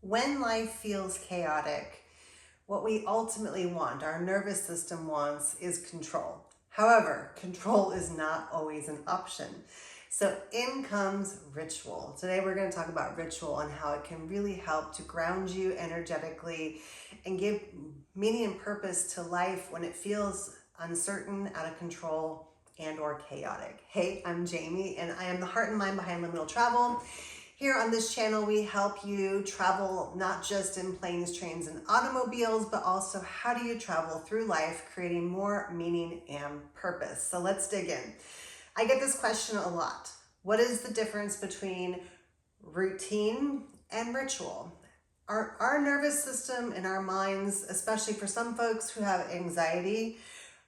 When life feels chaotic, what we ultimately want, our nervous system wants, is control. However, control is not always an option. So in comes ritual. Today we're going to talk about ritual and how it can really help to ground you energetically and give meaning and purpose to life when it feels uncertain, out of control, and or chaotic. Hey, I'm Jamie and I am the heart and mind behind Liminal Travel. Here on this channel, we help you travel not just in planes, trains, and automobiles, but also how do you travel through life, creating more meaning and purpose. So let's dig in. I get this question a lot. What is the difference between routine and ritual? Our nervous system and our minds, especially for some folks who have anxiety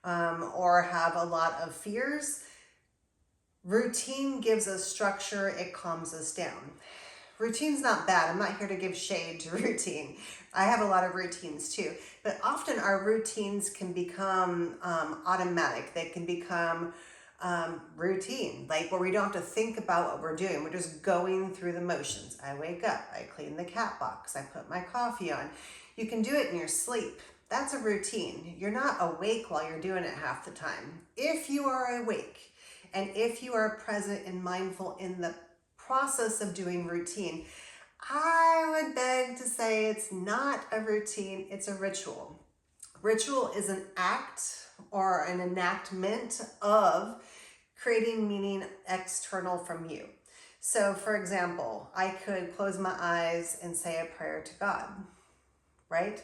or have a lot of fears, routine gives us structure, it calms us down. Routine's not bad. I'm not here to give shade to routine. I have a lot of routines too, but often our routines can become automatic. They can become routine, like where we don't have to think about what we're doing. We're just going through the motions. I wake up, I clean the cat box, I put my coffee on. You can do it in your sleep. That's a routine. You're not awake while you're doing it half the time. If you are awake, and if you are present and mindful in the process of doing routine, I would beg to say it's not a routine, it's a ritual. Ritual is an act or an enactment of creating meaning external from you. So for example, I could close my eyes and say a prayer to God, right?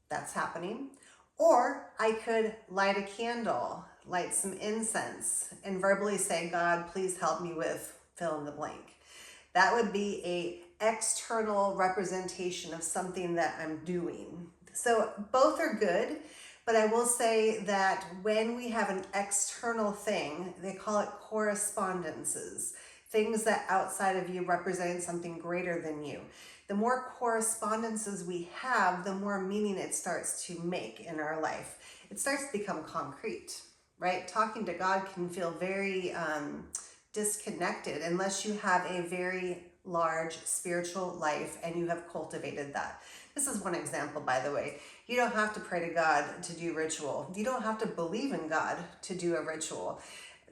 That's happening. Or I could light a candle, light some incense, and verbally say, God, please help me with fill in the blank. That would be a external representation of something that I'm doing. So both are good, but I will say that when we have an external thing, they call it correspondences, things that outside of you represent something greater than you. The more correspondences we have, the more meaning it starts to make in our life. It starts to become concrete, right? Talking to God can feel very disconnected unless you have a very large spiritual life and you have cultivated that. This is one example, by the way. You don't have to pray to God to do ritual. You don't have to believe in God to do a ritual.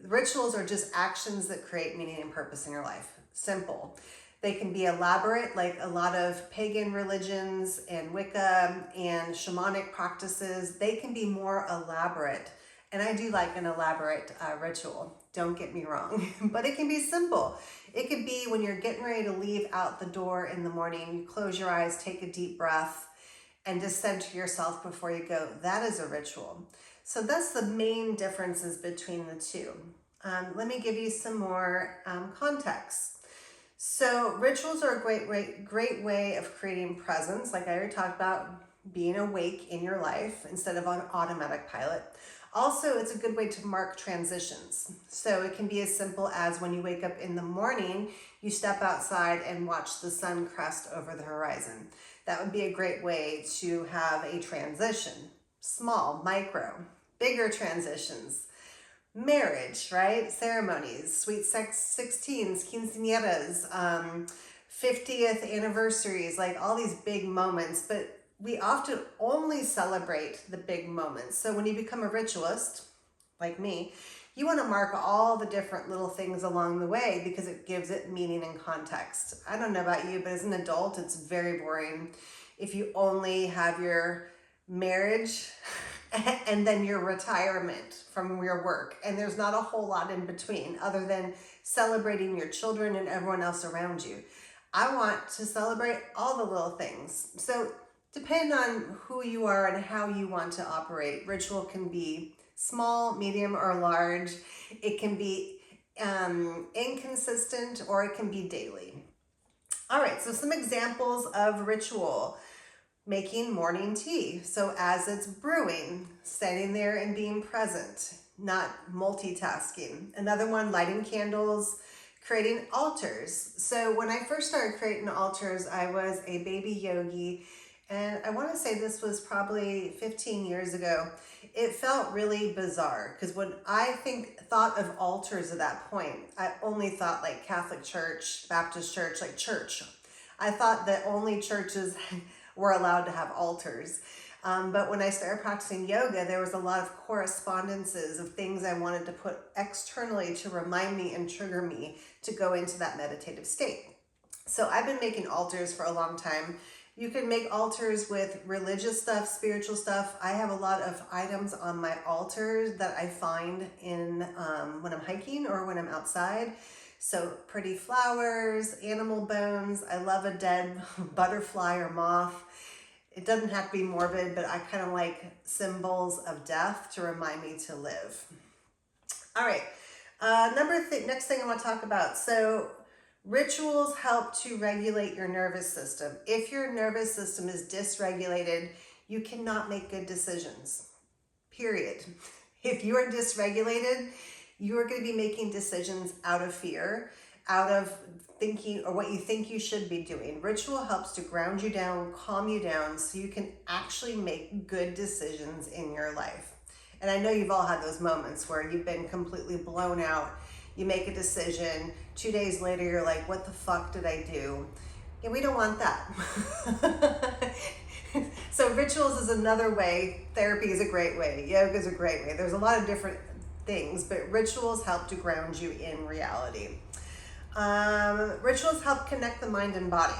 Rituals are just actions that create meaning and purpose in your life. Simple. They can be elaborate, like a lot of pagan religions and Wicca and shamanic practices. They can be more elaborate. And I do like an elaborate ritual, don't get me wrong, but it can be simple. It could be when you're getting ready to leave out the door in the morning, you close your eyes, take a deep breath, and just center yourself before you go. That is a ritual. So that's the main differences between the two. Let me give you some more context. So rituals are a great way of creating presence, like I already talked about, being awake in your life instead of on automatic pilot. Also, it's a good way to mark transitions. So it can be as simple as when you wake up in the morning, you step outside and watch the sun crest over the horizon. That would be a great way to have a transition. Small, micro, bigger transitions. Marriage, right? Ceremonies, sweet 16s, quinceañeras, 50th anniversaries, like all these big moments, but we often only celebrate the big moments. So when you become a ritualist, like me, you want to mark all the different little things along the way because it gives it meaning and context. I don't know about you, but as an adult, it's very boring if you only have your marriage and then your retirement from your work, and there's not a whole lot in between other than celebrating your children and everyone else around you. I want to celebrate all the little things. So depending on who you are and how you want to operate, ritual can be small, medium, or large. It can be inconsistent, or it can be daily. All right, so some examples of ritual. Making morning tea. So as it's brewing, standing there and being present, not multitasking. Another one, lighting candles, creating altars. So when I first started creating altars, I was a baby yogi, and I want to say this was probably 15 years ago. It felt really bizarre because when I thought of altars at that point, I only thought like Catholic Church, Baptist Church, like church. I thought that only churches were allowed to have altars. But when I started practicing yoga, there was a lot of correspondences of things I wanted to put externally to remind me and trigger me to go into that meditative state. So I've been making altars for a long time. You can make altars with religious stuff, spiritual stuff. I have a lot of items on my altar that I find in when I'm hiking or when I'm outside. So pretty flowers, animal bones. I love a dead butterfly or moth. It doesn't have to be morbid, but I kind of like symbols of death to remind me to live. All right, next thing I want to talk about. So rituals help to regulate your nervous system. If your nervous system is dysregulated, you cannot make good decisions, period. If you are dysregulated, you are going to be making decisions out of fear, out of thinking or what you think you should be doing. Ritual helps to ground you down, calm you down, so you can actually make good decisions in your life. And I know you've all had those moments where you've been completely blown out. You make a decision, 2 days later you're like, what the fuck did I do? Yeah, we don't want that. So rituals is another way. Therapy is a great way. Yoga is a great way. There's a lot of different things, but rituals help to ground you in reality. Rituals help connect the mind and body.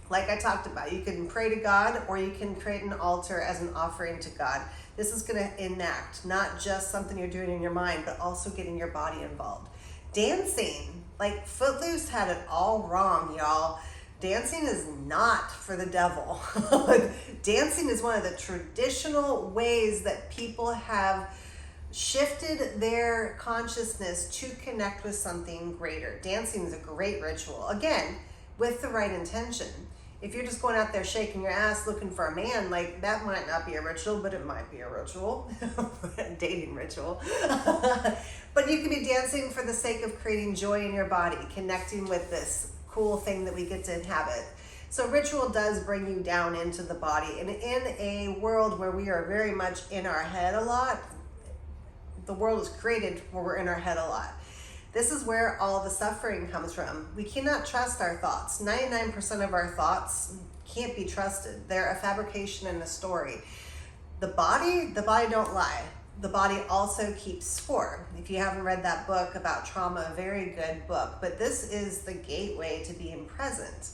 Like I talked about, you can pray to God or you can create an altar as an offering to God. This is going to enact not just something you're doing in your mind, but also getting your body involved. Dancing, like Footloose had it all wrong, y'all. Dancing is not for the devil. Dancing is one of the traditional ways that people have shifted their consciousness to connect with something greater. Dancing is a great ritual, again, with the right intention. If you're just going out there shaking your ass looking for a man, like that might not be a ritual, but it might be a ritual, dating ritual. But you can be dancing for the sake of creating joy in your body, connecting with this cool thing that we get to inhabit. So ritual does bring you down into the body. And in a world where we are very much in our head a lot, the world is created where we're in our head a lot. This is where all the suffering comes from. We cannot trust our thoughts. 99% of our thoughts can't be trusted. They're a fabrication and a story. The body don't lie. The body also keeps score. If you haven't read that book about trauma, a very good book. But this is the gateway to being present.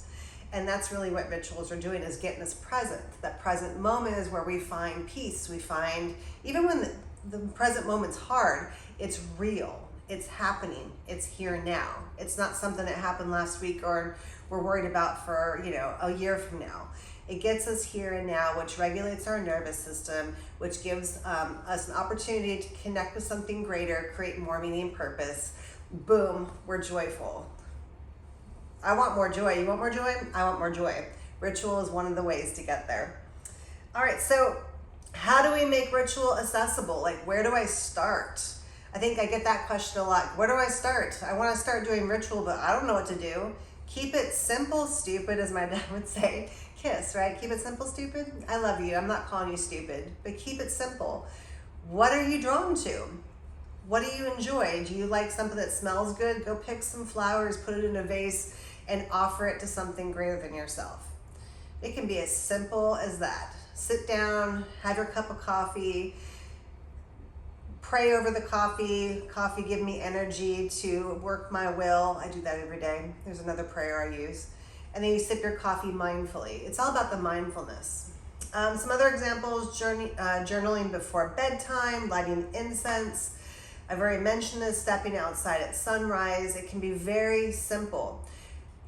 And that's really what rituals are doing, is getting us present. That present moment is where we find peace. We find, even when the present moment's hard, it's real. It's happening. It's here now. It's not something that happened last week or we're worried about for, a year from now. It gets us here and now, which regulates our nervous system, which gives us an opportunity to connect with something greater, create more meaning and purpose. Boom, we're joyful. I want more joy. You want more joy? I want more joy. Ritual is one of the ways to get there. All right, so how do we make ritual accessible? Like, where do I start? I think I get that question a lot. Where do I start? I want to start doing ritual, but I don't know what to do. Keep it simple, stupid, as my dad would say. KISS, right? Keep it simple, stupid. I love you. I'm not calling you stupid, but keep it simple. What are you drawn to? What do you enjoy? Do you like something that smells good? Go pick some flowers, put it in a vase, and offer it to something greater than yourself. It can be as simple as that. Sit down, have your cup of coffee, pray over the coffee. Coffee give me energy to work my will. I do that every day. There's another prayer I use. And then you sip your coffee mindfully. It's all about the mindfulness. Some other examples, journaling before bedtime, lighting incense. I've already mentioned this, stepping outside at sunrise. It can be very simple.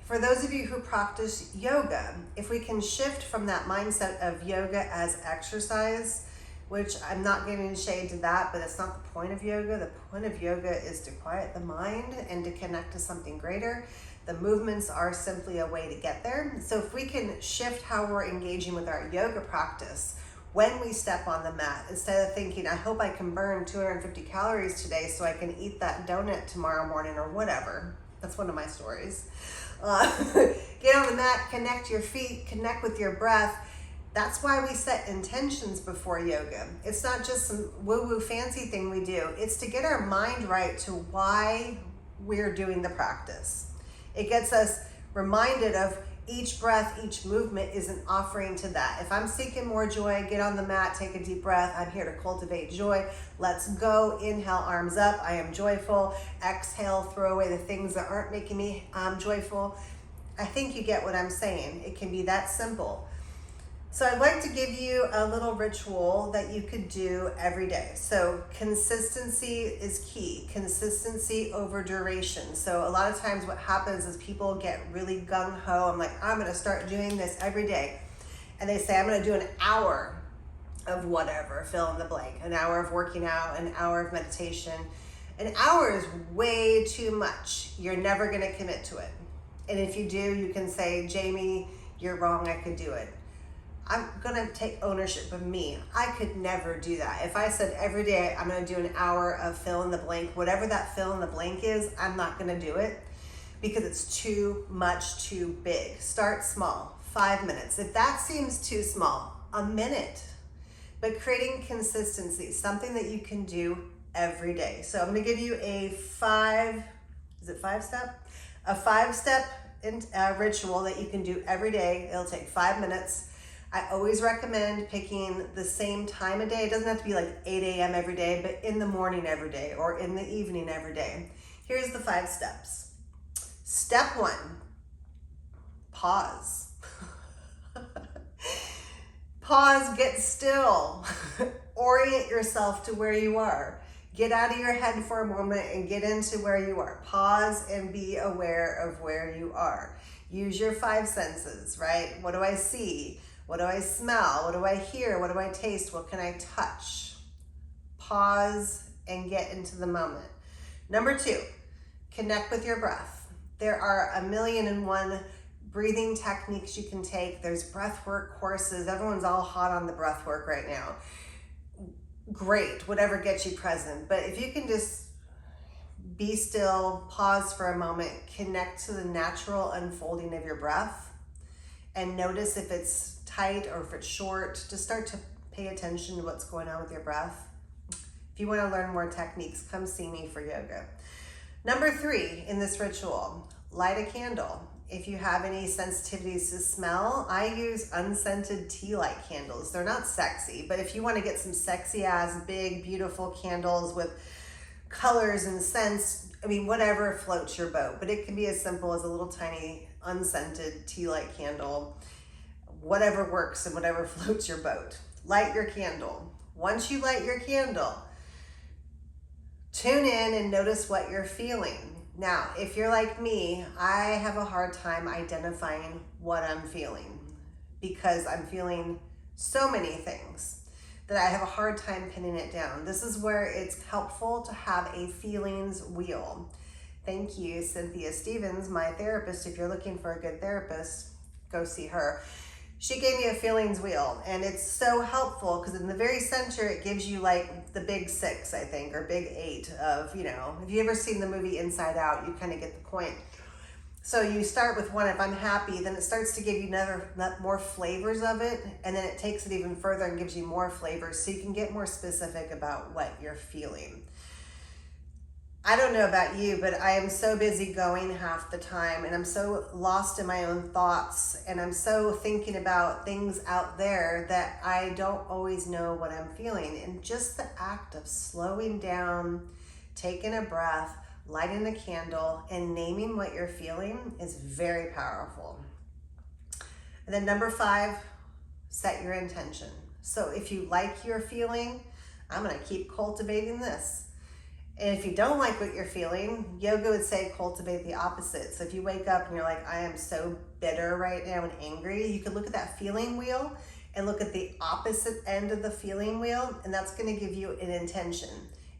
For those of you who practice yoga, if we can shift from that mindset of yoga as exercise, which I'm not giving shade to that, but it's not the point of yoga. The point of yoga is to quiet the mind and to connect to something greater. The movements are simply a way to get there. So if we can shift how we're engaging with our yoga practice when we step on the mat, instead of thinking, I hope I can burn 250 calories today so I can eat that donut tomorrow morning or whatever. That's one of my stories. Get on the mat, connect your feet, connect with your breath. That's why we set intentions before yoga. It's not just some woo-woo fancy thing we do. It's to get our mind right to why we're doing the practice. It gets us reminded of each breath, each movement is an offering to that. If I'm seeking more joy, get on the mat, take a deep breath. I'm here to cultivate joy. Let's go. Inhale, arms up. I am joyful. Exhale, throw away the things that aren't making me joyful. I think you get what I'm saying. It can be that simple. So I'd like to give you a little ritual that you could do every day. So consistency is key. Consistency over duration. So a lot of times what happens is people get really gung-ho. I'm like, I'm gonna start doing this every day. And they say, I'm gonna do an hour of whatever, fill in the blank. An hour of working out, an hour of meditation. An hour is way too much. You're never gonna commit to it. And if you do, you can say, Jamie, you're wrong, I could do it. I'm gonna take ownership of me. I could never do that. If I said every day I'm gonna do an hour of fill in the blank, whatever that fill in the blank is, I'm not gonna do it because it's too much, too big. Start small, 5 minutes. If that seems too small, a minute. But creating consistency, something that you can do every day. So I'm gonna give you a 5-step ritual that you can do every day. It'll take 5 minutes. I always recommend picking the same time of day. It doesn't have to be like 8 a.m. every day, but in the morning every day or in the evening every day. Here's the 5 steps. Step 1, pause. Pause, get still. Orient yourself to where you are. Get out of your head for a moment and get into where you are. Pause and be aware of where you are. Use your 5 senses, right? What do I see? What do I smell? What do I hear? What do I taste? What can I touch? Pause and get into the moment. Number 2, connect with your breath. There are 1,000,001 breathing techniques you can take. There's breath work courses. Everyone's all hot on the breath work right now. Great, whatever gets you present. But if you can just be still, pause for a moment, connect to the natural unfolding of your breath, and notice if it's tight or if it's short. Just start to pay attention to what's going on with your breath. If you want to learn more techniques, come see me for yoga. Number 3 in this ritual, light a candle. If you have any sensitivities to smell, I use unscented tea light candles. They're not sexy, but if you want to get some sexy ass, big, beautiful candles with colors and scents, I mean, whatever floats your boat, but it can be as simple as a little tiny unscented tea light candle. Whatever works and whatever floats your boat. Light your candle. Once you light your candle, tune in and notice what you're feeling. Now, if you're like me, I have a hard time identifying what I'm feeling because I'm feeling so many things that I have a hard time pinning it down. This is where it's helpful to have a feelings wheel. Thank you, Cynthia Stevens, my therapist. If you're looking for a good therapist, go see her. She gave me a feelings wheel, and it's so helpful because in the very center, it gives you like the big 6, I think, or big 8 of, you know, if you ever seen the movie Inside Out, you kind of get the point. So you start with 1, if I'm happy, then it starts to give you more flavors of it, and then it takes it even further and gives you more flavors so you can get more specific about what you're feeling. I don't know about you, but I am so busy going half the time, and I'm so lost in my own thoughts, and I'm so thinking about things out there that I don't always know what I'm feeling. And just the act of slowing down, taking a breath, lighting a candle, and naming what you're feeling is very powerful. And then number 5, set your intention. So if you like your feeling, I'm gonna keep cultivating this. And if you don't like what you're feeling, yoga would say cultivate the opposite. So if you wake up and you're like, I am so bitter right now and angry, you could look at that feeling wheel and look at the opposite end of the feeling wheel, and that's gonna give you an intention.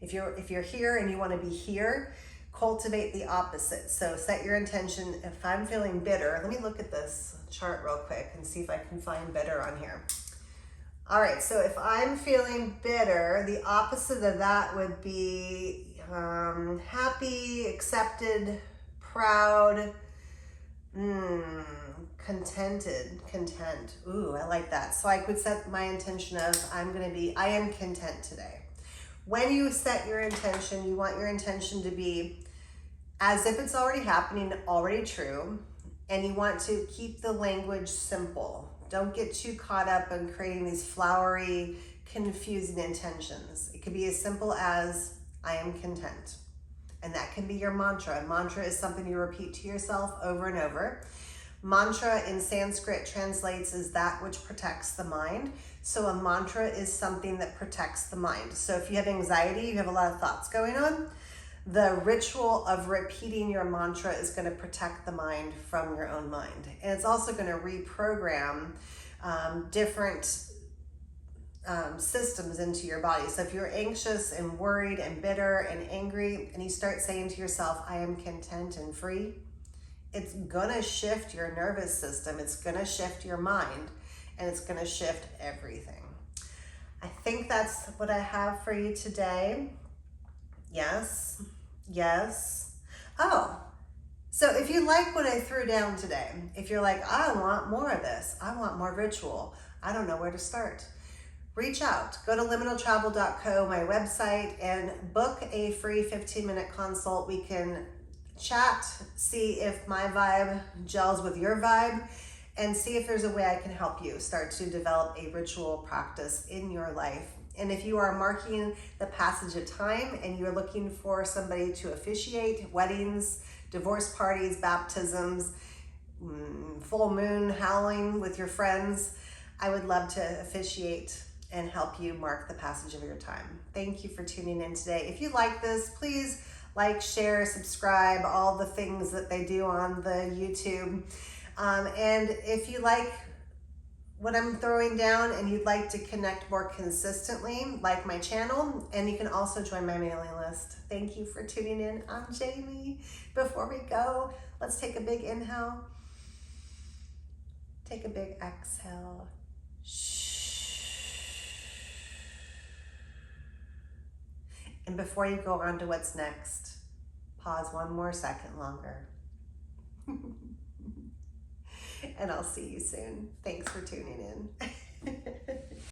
If you're here and you wanna be here, cultivate the opposite. So set your intention. If I'm feeling bitter, let me look at this chart real quick and see if I can find bitter on here. All right, so if I'm feeling bitter, the opposite of that would be happy, accepted, proud, content. Ooh, I like that. So I could set my intention of I am content today. When you set your intention, you want your intention to be as if it's already happening, already true, And you want to keep the language simple. Don't get too caught up in creating these flowery, confusing intentions. It could be as simple as, I am content. And that can be your mantra. A mantra is something you repeat to yourself over and over. Mantra in Sanskrit translates as that which protects the mind. So a mantra is something that protects the mind. So if you have anxiety, you have a lot of thoughts going on, the ritual of repeating your mantra is going to protect the mind from your own mind. And it's also going to reprogram different systems into your body. So if you're anxious and worried and bitter and angry, and you start saying to yourself, I am content and free, it's gonna shift your nervous system, it's gonna shift your mind, and it's gonna shift everything. I think that's what I have for you today. Yes. Oh, so if you like what I threw down today, if you're like, I want more of this, I want more ritual, I don't know where to start, reach out. Go to liminaltravel.co, my website, and book a free 15-minute consult. We can chat, see if my vibe gels with your vibe, and see if there's a way I can help you start to develop a ritual practice in your life. And if you are marking the passage of time and you're looking for somebody to officiate weddings, divorce parties, baptisms, full moon howling with your friends, I would love to officiate and help you mark the passage of your time. Thank you for tuning in today. If you like this, please like, share, subscribe, all the things that they do on the YouTube. And if you like what I'm throwing down and you'd like to connect more consistently, like my channel, and you can also join my mailing list. Thank you for tuning in. I'm Jamie. Before we go, let's take a big inhale. Take a big exhale. And before you go on to what's next, pause one more second longer. And I'll see you soon. Thanks for tuning in.